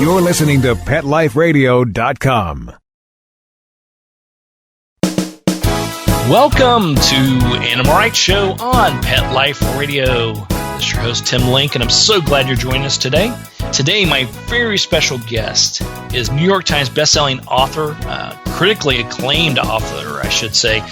You're listening to PetLifeRadio.com. Welcome to Animal Rights Show on Pet Life Radio. This is your host, Tim Link, and I'm so glad you're joining us today. Today, my very special guest is New York Times bestselling author, critically acclaimed author, I should say.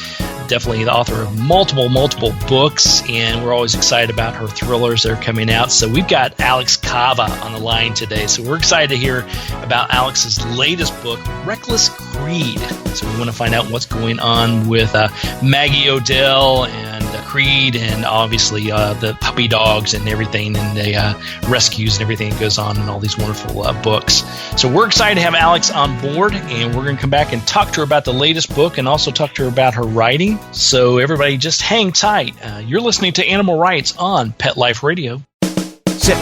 Definitely the author of multiple books, and we're always excited about her thrillers that are coming out. So we've got Alex Kava on the line today. So we're excited to hear about Alex's latest book, Reckless Creed. So we want to find out what's going on with Maggie Odell and Creed, and obviously the puppy dogs and everything, and the rescues and everything that goes on in all these wonderful books. So we're excited to have Alex on board, and we're going to come back and talk to her about the latest book and also talk to her about her writing. So everybody just hang tight. You're listening to Animal Rights on Pet Life Radio. Sit.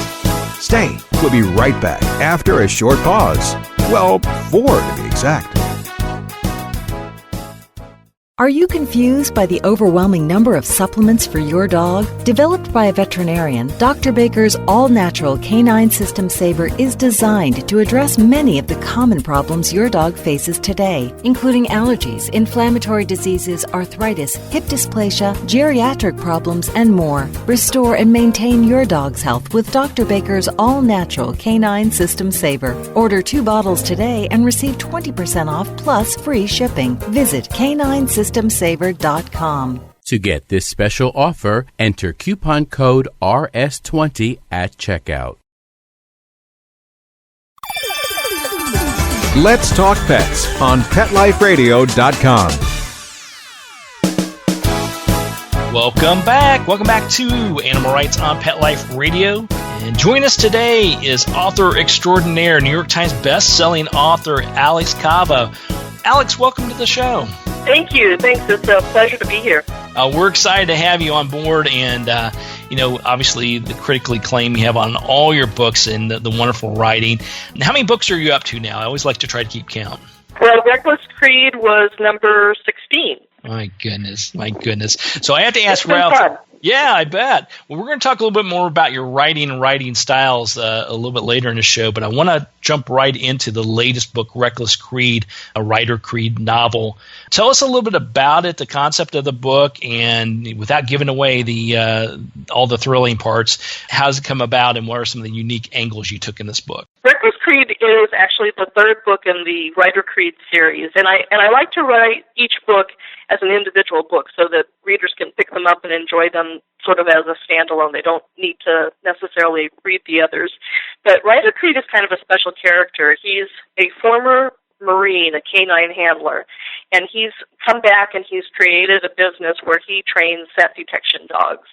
Stay. We'll be right back after a short pause. Well, 4 to be exact. Are you confused by the overwhelming number of supplements for your dog? Developed by a veterinarian, Dr. Baker's all-natural Canine System Saver is designed to address many of the common problems your dog faces today, including allergies, inflammatory diseases, arthritis, hip dysplasia, geriatric problems, and more. Restore and maintain your dog's health with Dr. Baker's all-natural Canine System Saver. Order 2 bottles today and receive 20% off plus free shipping. Visit CanineSystemSaver.com. To get this special offer, enter coupon code RS20 at checkout. Let's talk pets on PetLifeRadio.com. Welcome back to Animal Rights on Pet Life Radio. And join us today is author extraordinaire, New York Times best-selling author Alex Kava. Alex, welcome to the show. Thank you. Thanks. It's a pleasure to be here. We're excited to have you on board, and obviously the critically acclaim you have on all your books and the wonderful writing. And how many books are you up to now? I always like to try to keep count. Well, Reckless Creed was number 16. My goodness. So I have to ask It's been Ralph. fun. Yeah, I bet. Well, we're going to talk a little bit more about your writing and writing styles a little bit later in the show, but I want to jump right into the latest book, Reckless Creed, a Ryder Creed novel. Tell us a little bit about it, the concept of the book, and without giving away all the thrilling parts, how does it come about, and what are some of the unique angles you took in this book? Reckless Creed is actually the third book in the Ryder Creed series, and I like to write each book as an individual book so that readers can pick them up and enjoy them sort of as a standalone. They don't need to necessarily read the others. But Ryder Creed is kind of a special character. He's a former Marine, a canine handler, and he's come back and he's created a business where he trains scent detection dogs.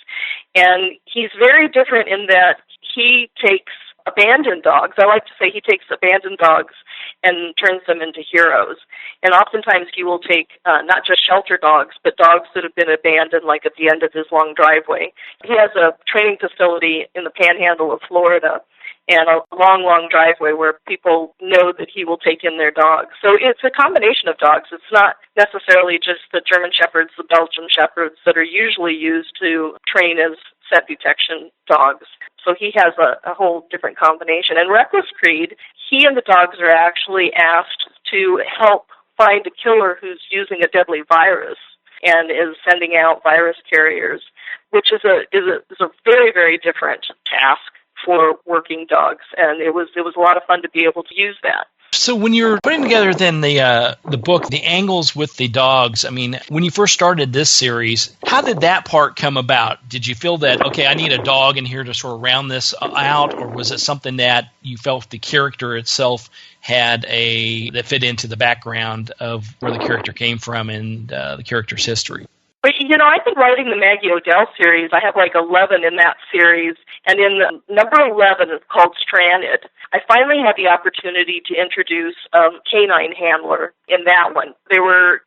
And he's very different in that he takes abandoned dogs. I like to say he takes abandoned dogs and turns them into heroes. And oftentimes he will take not just shelter dogs, but dogs that have been abandoned, like at the end of his long driveway. He has a training facility in the panhandle of Florida and a long driveway where people know that he will take in their dogs. So it's a combination of dogs. It's not necessarily just the German Shepherds, the Belgian Shepherds that are usually used to train as scent detection dogs. So he has a whole different combination. And Reckless Creed, he and the dogs are actually asked to help find a killer who's using a deadly virus and is sending out virus carriers, which is a very, very different task for working dogs. And it was a lot of fun to be able to use that. So when you're putting together then the book, the angles with the dogs, I mean, when you first started this series, how did that part come about? Did you feel that, okay, I need a dog in here to sort of round this out, or was it something that you felt the character itself had that fit into the background of where the character came from and the character's history? But, I've been writing the Maggie Odell series. I have like 11 in that series. And in number 11, it's called Stranded, I finally had the opportunity to introduce a canine handler in that one.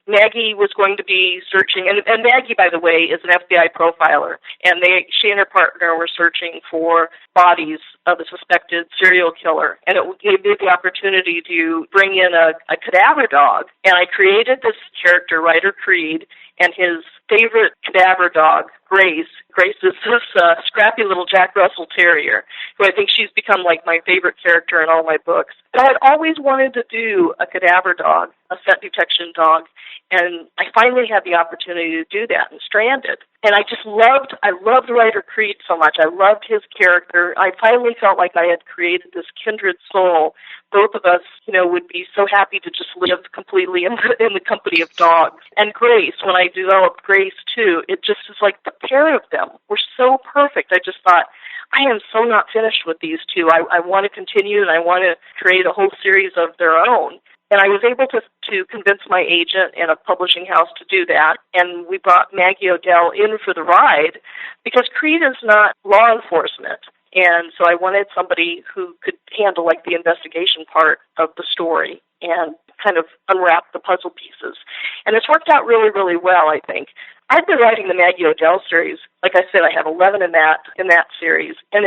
Maggie was going to be searching, and Maggie, by the way, is an FBI profiler. And she and her partner were searching for bodies of a suspected serial killer. And it gave me the opportunity to bring in a cadaver dog. And I created this character, Ryder Creed, and his favorite cadaver dog, Grace. Grace is this scrappy little Jack Russell Terrier, who I think she's become like my favorite character in all my books. But I had always wanted to do a cadaver dog, a scent detection dog, and I finally had the opportunity to do that in Stranded. And I loved Ryder Creed so much. I loved his character. I finally felt like I had created this kindred soul. Both of us, would be so happy to just live completely in the company of dogs. And Grace, when I developed Grace too, it just is like the pair of them were so perfect. I just thought, I am so not finished with these two. I want to continue, and I want to create a whole series of their own. And I was able to convince my agent and a publishing house to do that. And we brought Maggie Odell in for the ride because Creed is not law enforcement. And so I wanted somebody who could handle like the investigation part of the story and kind of unwrap the puzzle pieces. And it's worked out really, really well, I think. I've been writing the Maggie Odell series. Like I said, I have 11 in that series. And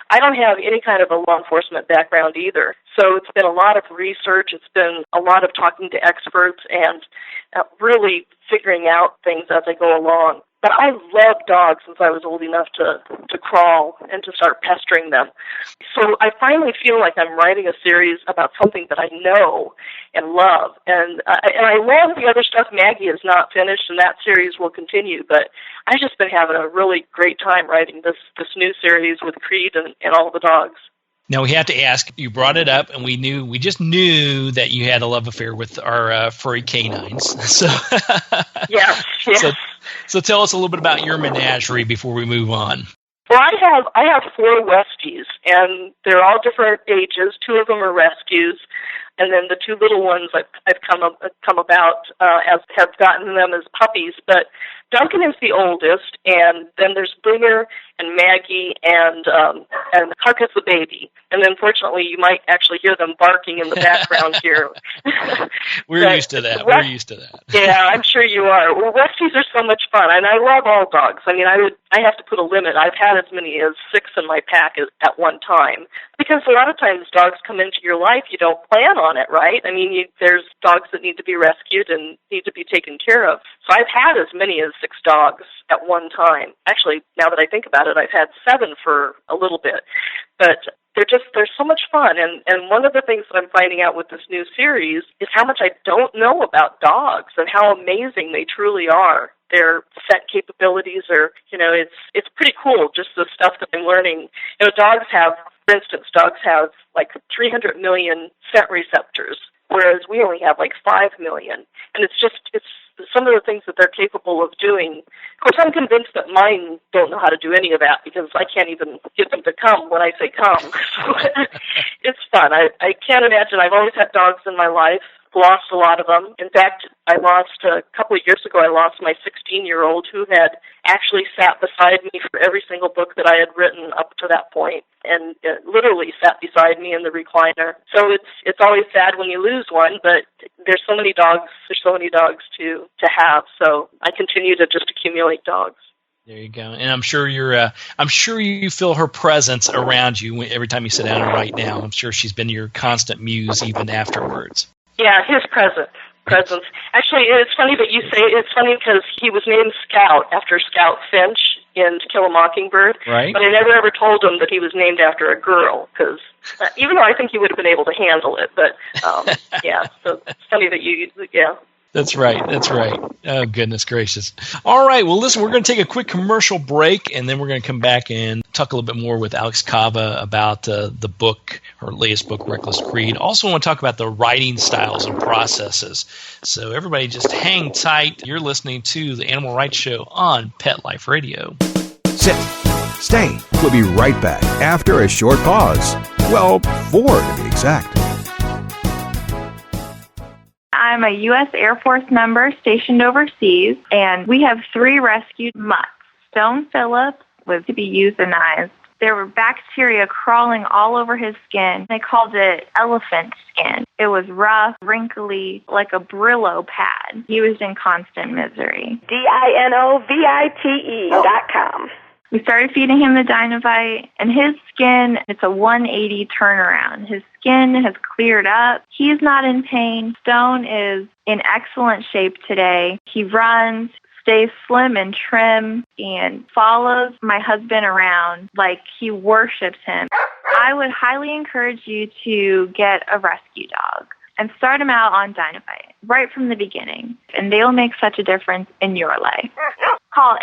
I don't have any kind of a law enforcement background either. So it's been a lot of research. It's been a lot of talking to experts and really figuring out things as I go along. But I love dogs since I was old enough to crawl and to start pestering them. So I finally feel like I'm writing a series about something that I know and love. And I love the other stuff. Maggie is not finished, and that series will continue. But I've just been having a really great time writing this new series with Creed and all the dogs. Now, we have to ask, you brought it up, and we just knew that you had a love affair with our furry canines. So, yes. So tell us a little bit about your menagerie before we move on. Well, I have 4 Westies, and they're all different ages. 2 of them are rescues, and then the 2 little ones I've come about as have gotten them as puppies. But Duncan is the oldest, and then there's Bringer and Maggie and Huck is the baby. And unfortunately, you might actually hear them barking in the background here. We're used to that. Yeah, I'm sure you are. Well, Westies are so much fun, and I love all dogs. I mean, I have to put a limit. I've had as many as 6 in my pack at one time, because a lot of times dogs come into your life, you don't plan on it, right? I mean, there's dogs that need to be rescued and need to be taken care of. So I've had as many as 6 dogs at one time. Actually, now that I think about it, I've had 7 for a little bit. But they're so much fun. And one of the things that I'm finding out with this new series is how much I don't know about dogs and how amazing they truly are. Their scent capabilities are, it's pretty cool, just the stuff that I'm learning. Dogs have, for instance, like 300 million scent receptors, whereas we only have like 5 million. And it's some of the things that they're capable of doing. Of course, I'm convinced that mine don't know how to do any of that because I can't even get them to come when I say come. So it's fun. I can't imagine. I've always had dogs in my life. Lost a lot of them. In fact, a couple of years ago, I lost my 16-year-old who had actually sat beside me for every single book that I had written up to that point, and literally sat beside me in the recliner. So it's always sad when you lose one, but there's so many dogs to have. So I continue to just accumulate dogs. There you go. And I'm sure you feel her presence around you every time you sit down and write now. I'm sure she's been your constant muse even afterwards. Yeah, his presence. Actually, it's funny that you say it's funny because he was named Scout after Scout Finch in To Kill a Mockingbird. Right. But I never ever told him that he was named after a girl, because even though I think he would have been able to handle it. But, yeah, so it's funny that That's right. Oh, goodness gracious. All right. Well, listen, we're going to take a quick commercial break, and then we're going to come back and talk a little bit more with Alex Kava about the book, her latest book, Reckless Creed. Also, I want to talk about the writing styles and processes. So everybody just hang tight. You're listening to the Animal Rights Show on Pet Life Radio. Sit. Stay. We'll be right back after a short pause. Well, 4 to be exact. I'm a U.S. Air Force member stationed overseas, and we have 3 rescued mutts. Stone Phillips was to be euthanized. There were bacteria crawling all over his skin. They called it elephant skin. It was rough, wrinkly, like a Brillo pad. He was in constant misery. DINOVITE.com. We started feeding him the Dynavite, and his skin, it's a 180 turnaround. His skin has cleared up. He's not in pain. Stone is in excellent shape today. He runs, stays slim and trim, and follows my husband around like he worships him. I would highly encourage you to get a rescue dog and start them out on Dynavite right from the beginning, and they'll make such a difference in your life. Call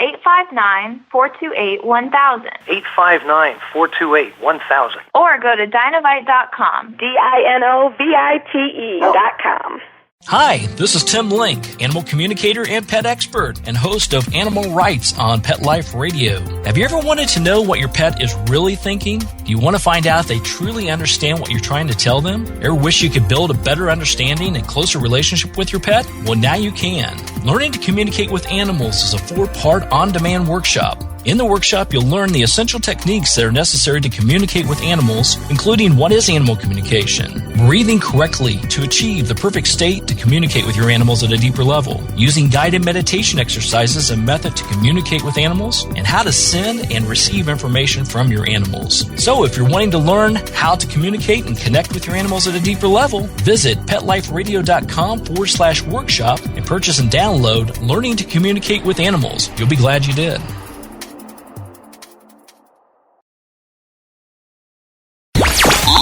859-428-1000. 859-428-1000. Or go to Dynavite.com. DINOVITE.com. Hi, this is Tim Link, animal communicator and pet expert and host of Animal Rights on Pet Life Radio. Have you ever wanted to know what your pet is really thinking? Do you want to find out if they truly understand what you're trying to tell them? Ever wish you could build a better understanding and closer relationship with your pet? Well, now you can. Learning to Communicate with Animals is a 4-part on-demand workshop. In the workshop, you'll learn the essential techniques that are necessary to communicate with animals, including what is animal communication, breathing correctly to achieve the perfect state to communicate with your animals at a deeper level, using guided meditation exercises and method to communicate with animals, and how to send and receive information from your animals. So if you're wanting to learn how to communicate and connect with your animals at a deeper level, visit PetLifeRadio.com/workshop and purchase and download Learning to Communicate with Animals. You'll be glad you did.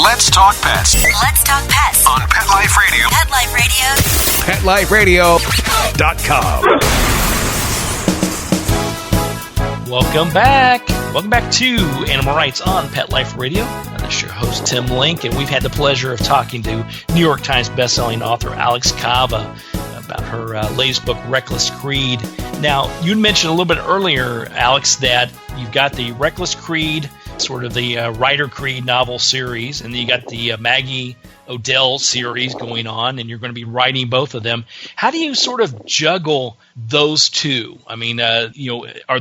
Let's talk pets Let's talk pets on Pet Life Radio. Pet Life Radio. PetLifeRadio.com. Welcome back. Welcome back to Animal Rights on Pet Life Radio. This is your host, Tim Link, and we've had the pleasure of talking to New York Times bestselling author Alex Kava about her latest book, Reckless Creed. Now, you mentioned a little bit earlier, Alex, that you've got the Reckless Creed, sort of the Ryder Creed novel series, and then you got the Maggie Odell series going on, and you're going to be writing both of them. How do you sort of juggle those two? I mean, are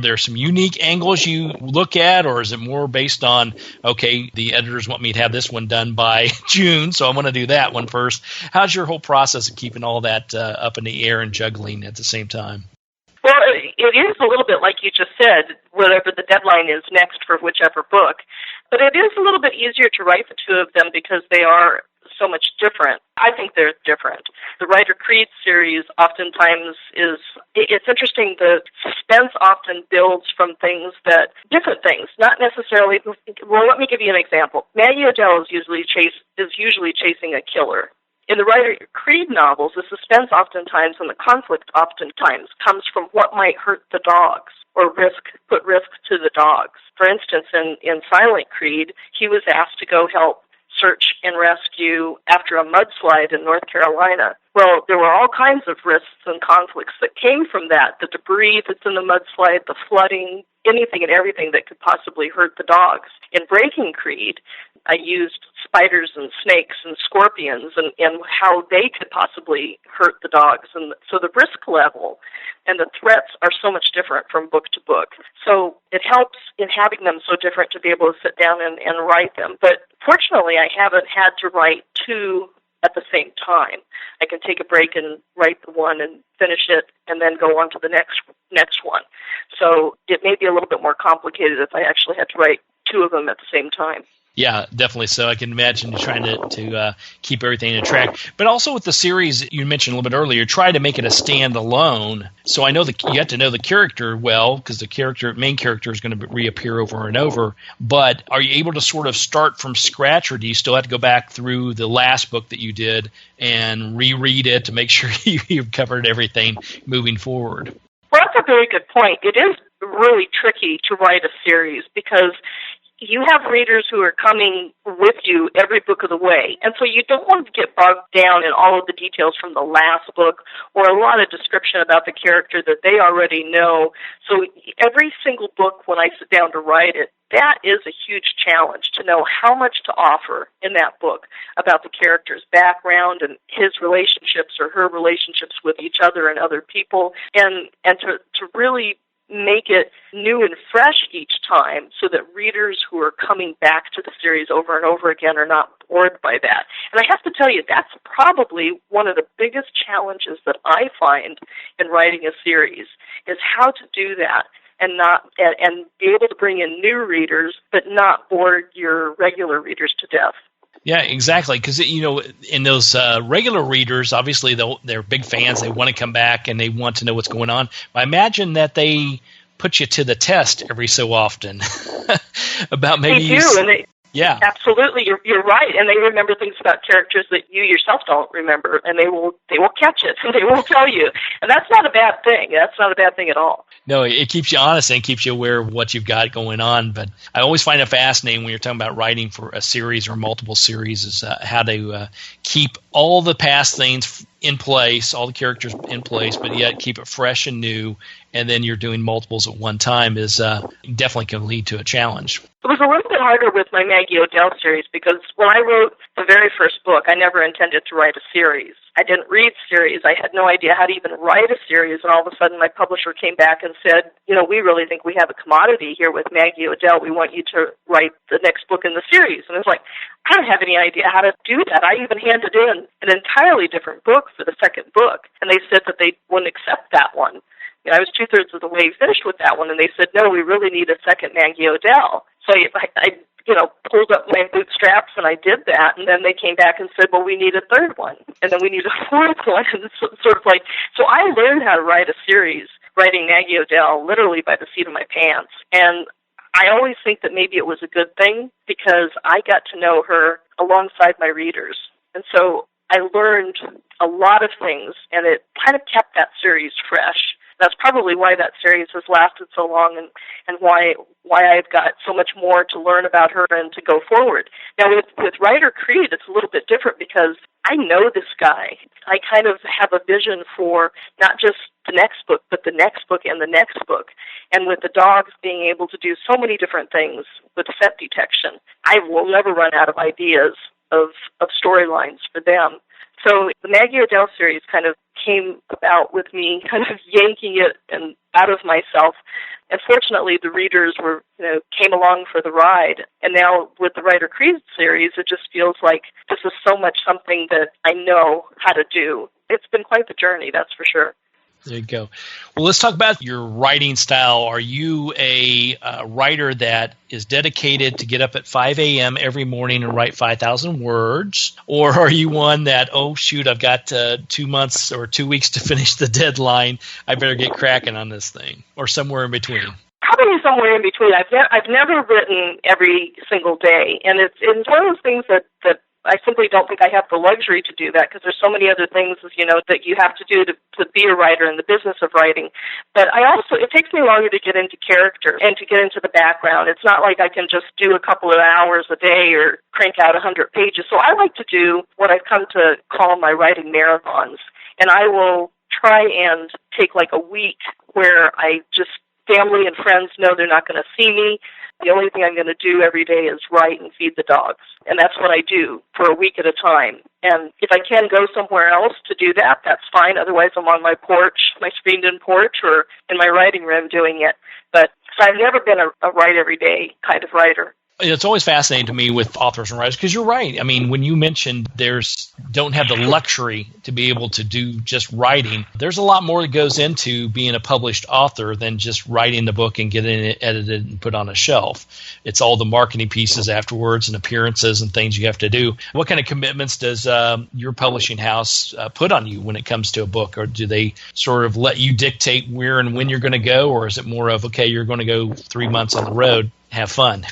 there some unique angles you look at, or is it more based on, okay, the editors want me to have this one done by June, so I want to do that one first? How's your whole process of keeping all that up in the air and juggling at the same time? Well, it is a little bit like you just said, whatever the deadline is next for whichever book. But it is a little bit easier to write the two of them because they are so much different. I think they're different. The Ryder Creed series oftentimes it's interesting, the suspense often builds from different things, not necessarily, well, let me give you an example. Maggie Odell is usually chasing a killer. In the Ryder Creed novels, the suspense oftentimes and the conflict oftentimes comes from what might hurt the dogs or put risk to the dogs. For instance, in Silent Creed, he was asked to go help search and rescue after a mudslide in North Carolina. Well, there were all kinds of risks and conflicts that came from that. The debris that's in the mudslide, the flooding, anything and everything that could possibly hurt the dogs. In Breaking Creed, I used spiders and snakes and scorpions and how they could possibly hurt the dogs. And so the risk level and the threats are so much different from book to book. So it helps in having them so different to be able to sit down and write them. But fortunately, I haven't had to write two at the same time. I can take a break and write the one and finish it and then go on to the next one. So it may be a little bit more complicated if I actually had to write two of them at the same time. Yeah, definitely. So I can imagine you're trying to keep everything in track. But also with the series you mentioned a little bit earlier, try to make it a standalone. So I know that you have to know the character well because the main character is going to reappear over and over. But are you able to sort of start from scratch, or do you still have to go back through the last book that you did and reread it to make sure you've covered everything moving forward? Well, that's a very good point. It is really tricky to write a series because you have readers who are coming with you every book of the way. And so you don't want to get bogged down in all of the details from the last book or a lot of description about the character that they already know. So every single book, when I sit down to write it, that is a huge challenge to know how much to offer in that book about the character's background and his relationships or her relationships with each other and other people, and to really make it new and fresh each time so that readers who are coming back to the series over and over again are not bored by that. And I have to tell you, that's probably one of the biggest challenges that I find in writing a series, is how to do that and be able to bring in new readers, but not bore your regular readers to death. Yeah, exactly. Because, in those regular readers, obviously they're big fans. They want to come back and they want to know what's going on. I imagine that they put you to the test every so often about maybe they do, and they. Yeah, absolutely. You're right, and they remember things about characters that you yourself don't remember, and they will catch it, and they will tell you, and that's not a bad thing. That's not a bad thing at all. No, it keeps you honest and keeps you aware of what you've got going on. But I always find it fascinating when you're talking about writing for a series or multiple series is how to keep all the past things in place, all the characters in place, but yet keep it fresh and new. And then you're doing multiples at one time is definitely can lead to a challenge. It was a little bit harder with my Maggie Odell series because when I wrote the very first book, I never intended to write a series. I didn't read series. I had no idea how to even write a series. And all of a sudden my publisher came back and said, we really think we have a commodity here with Maggie Odell. We want you to write the next book in the series. And I was like, I don't have any idea how to do that. I even handed in an entirely different book for the second book. And they said that they wouldn't accept that one. I was 2/3 of the way finished with that one, and they said, no, we really need a second Maggie Odell. So I pulled up my bootstraps, and I did that, and then they came back and said, well, we need a third one, and then we need a fourth one, and it's sort of like, so I learned how to write a series, writing Maggie Odell literally by the seat of my pants, and I always think that maybe it was a good thing because I got to know her alongside my readers, and so I learned a lot of things, and it kind of kept that series fresh. That's probably why that series has lasted so long and why I've got so much more to learn about her and to go forward. Now, with Ryder Creed, it's a little bit different because I know this guy. I kind of have a vision for not just the next book, but the next book and the next book. And with the dogs being able to do so many different things with scent detection, I will never run out of ideas of storylines for them. So the Maggie Odell series kind of came about with me kind of yanking it and out of myself. And fortunately, the readers came along for the ride. And now with the Ryder Creed series, it just feels like this is so much something that I know how to do. It's been quite the journey, that's for sure. There you go. Well, let's talk about your writing style. Are you a writer that is dedicated to get up at 5 a.m. every morning and write 5,000 words? Or are you one that, oh, shoot, I've got 2 months or 2 weeks to finish the deadline. I better get cracking on this thing, or somewhere in between? Probably somewhere in between. I've never written every single day. And it's one of those things that I simply don't think I have the luxury to do that because there's so many other things, that you have to do to be a writer in the business of writing. But it takes me longer to get into character and to get into the background. It's not like I can just do a couple of hours a day or crank out 100 pages. So I like to do what I've come to call my writing marathons. And I will try and take like a week where family and friends know they're not going to see me. The only thing I'm going to do every day is write and feed the dogs. And that's what I do for a week at a time. And if I can go somewhere else to do that, that's fine. Otherwise, I'm on my porch, my screened-in porch, or in my writing room doing it. But so I've never been a write every day kind of writer. It's always fascinating to me with authors and writers because you're right. I mean, when you mentioned don't have the luxury to be able to do just writing, there's a lot more that goes into being a published author than just writing the book and getting it edited and put on a shelf. It's all the marketing pieces afterwards and appearances and things you have to do. What kind of commitments does your publishing house put on you when it comes to a book? Or do they sort of let you dictate where and when you're going to go? Or is it more of, okay, you're going to go 3 months on the road, have fun?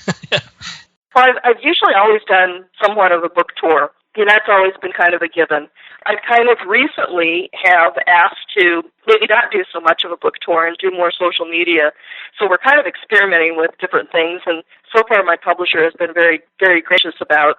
Well, I've usually always done somewhat of a book tour. That's always been kind of a given. I kind of recently have asked to maybe not do so much of a book tour and do more social media. So we're kind of experimenting with different things, and so far my publisher has been very, very gracious about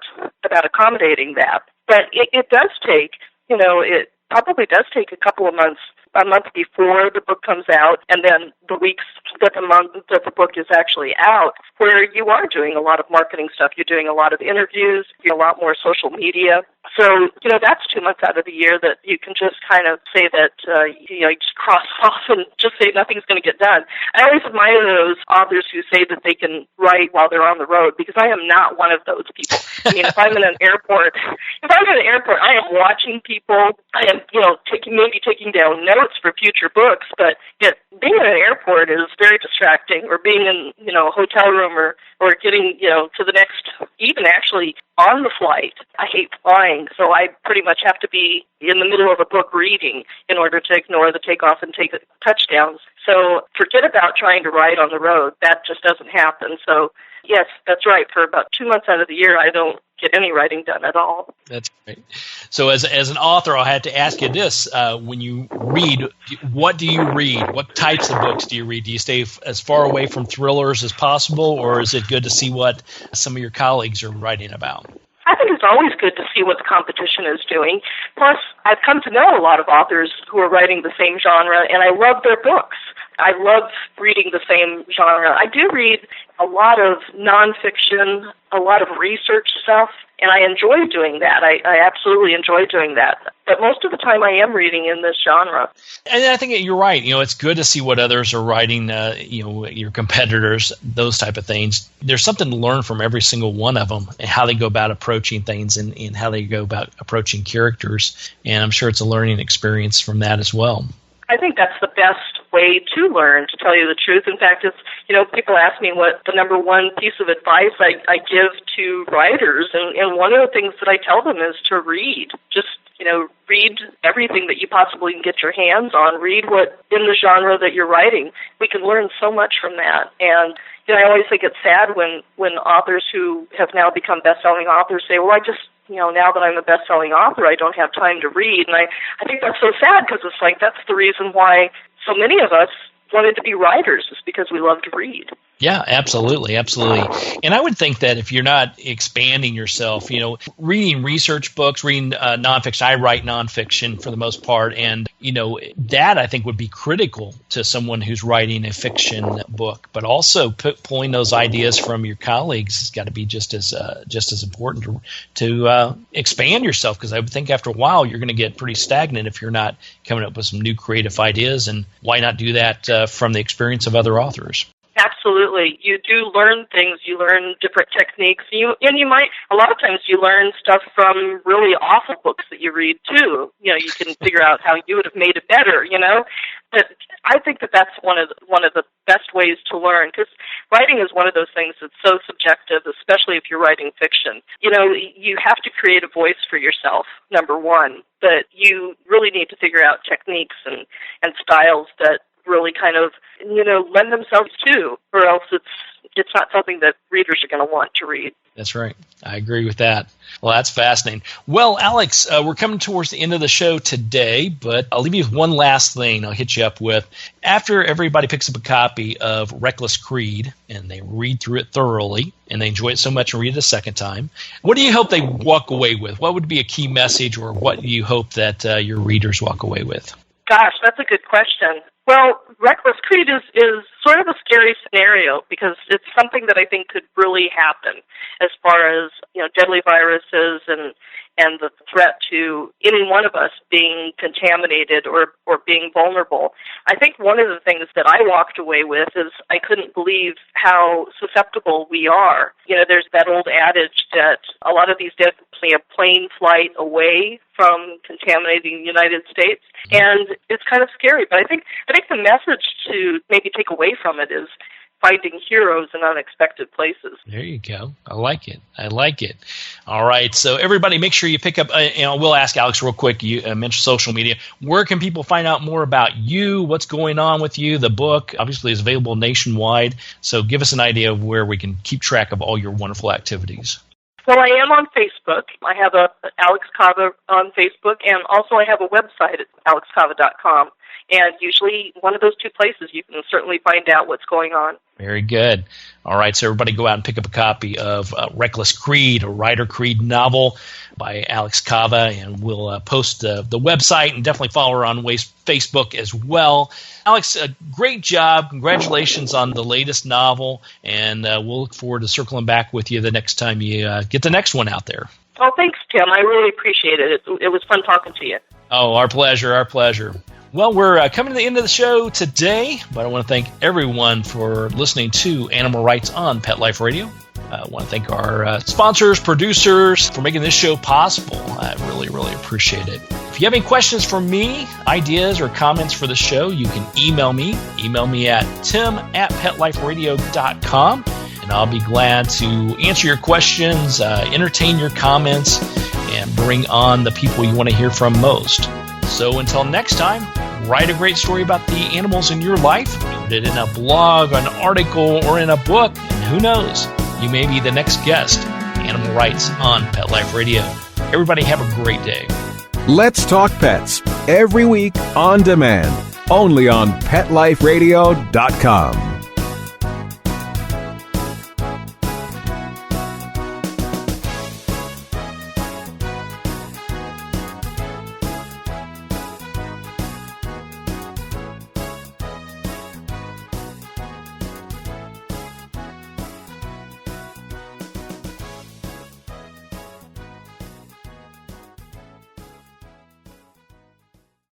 accommodating that. But it does take, it probably does take a couple of months, a month before the book comes out, and then the weeks that the book is actually out, where you are doing a lot of marketing stuff. You're doing a lot of interviews, you're a lot more social media. So, that's 2 months out of the year that you can just kind of say that, you just cross off and just say nothing's going to get done. I always admire those authors who say that they can write while they're on the road, because I am not one of those people. I mean, if I'm in an airport if I'm at an airport, I am watching people. I am, taking down notes for future books. But being at an airport is very distracting, or being in, a hotel room, or getting, to the next, even actually on the flight. I hate flying, so I pretty much have to be in the middle of a book reading in order to ignore the takeoff and take touchdowns. So forget about trying to write on the road. That just doesn't happen. So yes, that's right. For about 2 months out of the year, I don't get any writing done at all. That's great. So as an author, I'll have to ask you this. When you read, what do you read? What types of books do you read? Do you stay as far away from thrillers as possible, or is it good to see what some of your colleagues are writing about? I think it's always good to see what the competition is doing. Plus, I've come to know a lot of authors who are writing the same genre, and I love their books. I love reading the same genre. I do read a lot of nonfiction, a lot of research stuff, and I enjoy doing that. I absolutely enjoy doing that. But most of the time I am reading in this genre. And I think you're right. It's good to see what others are writing, your competitors, those type of things. There's something to learn from every single one of them, and how they go about approaching things, and how they go about approaching characters. And I'm sure it's a learning experience from that as well. I think that's the best way to learn, to tell you the truth. In fact, it's, people ask me what the number one piece of advice I give to writers, and one of the things that I tell them is to read. Just, read everything that you possibly can get your hands on. Read what in the genre that you're writing. We can learn so much from that. And I always think it's sad when authors who have now become best-selling authors say, well, I just, now that I'm a best-selling author, I don't have time to read. And I think that's so sad, because it's like that's the reason why so many of us wanted to be writers, is because we love to read. Yeah, absolutely, absolutely. And I would think that if you're not expanding yourself, reading research books, reading nonfiction, I write nonfiction for the most part, and that I think would be critical to someone who's writing a fiction book. But also pulling those ideas from your colleagues has got to be just as important to expand yourself, because I would think after a while you're going to get pretty stagnant if you're not coming up with some new creative ideas. And why not do that from the experience of other authors? Absolutely. You do learn things. You learn different techniques. You might, a lot of times you learn stuff from really awful books that you read too. You can figure out how you would have made it better, But I think that that's one of the best ways to learn, because writing is one of those things that's so subjective, especially if you're writing fiction. You have to create a voice for yourself, number one, but you really need to figure out techniques and styles that really kind of, lend themselves to, or else it's not something that readers are going to want to read. That's right. I agree with that. Well, that's fascinating. Well, Alex, we're coming towards the end of the show today, but I'll leave you with one last thing I'll hit you up with. After everybody picks up a copy of Reckless Creed and they read through it thoroughly and they enjoy it so much and read it a second time, what do you hope they walk away with? What would be a key message, or what do you hope that your readers walk away with? Gosh, that's a good question. Well, Reckless Creed is sort of a scary scenario, because it's something that I think could really happen, as far as, deadly viruses and the threat to any one of us being contaminated or being vulnerable. I think one of the things that I walked away with is I couldn't believe how susceptible we are. There's that old adage that a lot of these dead a plane flight away from contaminating the United States, and it's kind of scary. But I think the message to maybe take away from it is finding heroes in unexpected places. There you go. I like it. All right. So everybody, make sure you pick up, we'll ask Alex real quick. You mentioned social media. Where can people find out more about you? What's going on with you? The book obviously is available nationwide. So give us an idea of where we can keep track of all your wonderful activities. Well, I am on Facebook. I have a Alex Kava on Facebook, and also I have a website at alexkava.com. And usually one of those two places you can certainly find out what's going on. Very good. All right, so everybody go out and pick up a copy of Reckless Creed, a Ryder Creed novel by Alex Kava, and we'll post the website, and definitely follow her on Facebook as well. Alex, great job. Congratulations on the latest novel, and we'll look forward to circling back with you the next time you get the next one out there. Oh, thanks, Tim. I really appreciate it. It was fun talking to you. Oh, our pleasure. Well, we're coming to the end of the show today, but I want to thank everyone for listening to Animal Rights on Pet Life Radio. I want to thank our sponsors, producers for making this show possible. I really, really appreciate it. If you have any questions for me, ideas, or comments for the show, you can email me. Email me at tim@petliferadio.com, and I'll be glad to answer your questions, entertain your comments, and bring on the people you want to hear from most. So until next time, write a great story about the animals in your life, put it in a blog, an article, or in a book, and who knows, you may be the next guest, Animal Rights on Pet Life Radio. Everybody have a great day. Let's Talk Pets, every week on demand, only on PetLifeRadio.com.